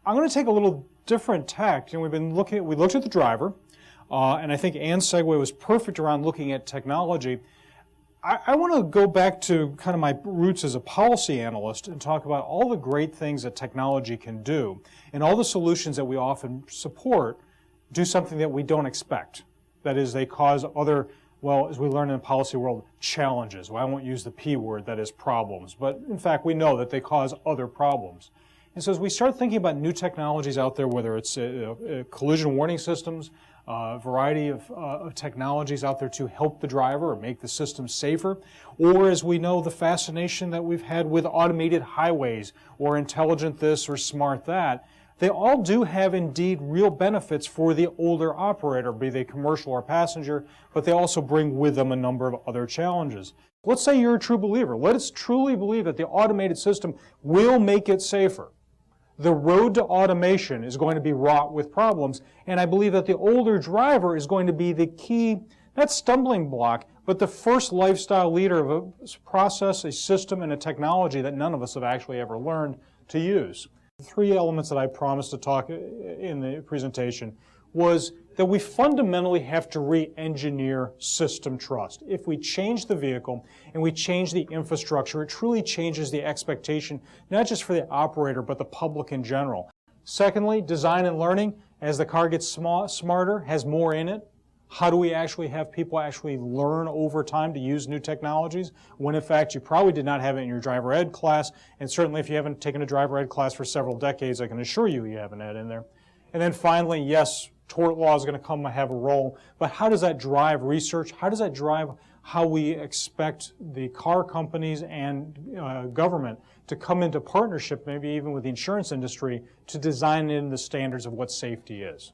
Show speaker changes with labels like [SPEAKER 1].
[SPEAKER 1] I'm going to take a little different tack. We looked at the driver, and I think Ann's segue was perfect around looking at technology. I want to go back to kind of my roots as a policy analyst and talk about all the great things that technology can do and all the solutions that we often support do something that we don't expect. That is, they cause other, well, as we learn in the policy world, challenges. Well, I won't use the P word, that is problems. But in fact, we know that they cause other problems. And so as we start thinking about new technologies out there, whether it's collision warning systems, a variety of technologies out there to help the driver or make the system safer, or as we know, the fascination that we've had with automated highways or intelligent this or smart that, they all do have indeed real benefits for the older operator, be they commercial or passenger, but they also bring with them a number of other challenges. Let's say you're a true believer. Let us truly believe that the automated system will make it safer. The road to automation is going to be wrought with problems, and I believe that the older driver is going to be the key, not stumbling block, but the first lifestyle leader of a process, a system, and a technology that none of us have actually ever learned to use. The three elements that I promised to talk in the presentation was that we fundamentally have to re-engineer system trust. If we change the vehicle and we change the infrastructure, it truly changes the expectation, not just for the operator, but the public in general. Secondly, design and learning. As the car gets smarter, has more in it, how do we actually have people actually learn over time to use new technologies when in fact you probably did not have it in your driver ed class, and certainly if you haven't taken a driver ed class for several decades, I can assure you you haven't had in there. And then finally, yes, tort law is going to come and have a role, but how does that drive research? How does that drive how we expect the car companies and government to come into partnership, maybe even with the insurance industry, to design in the standards of what safety is?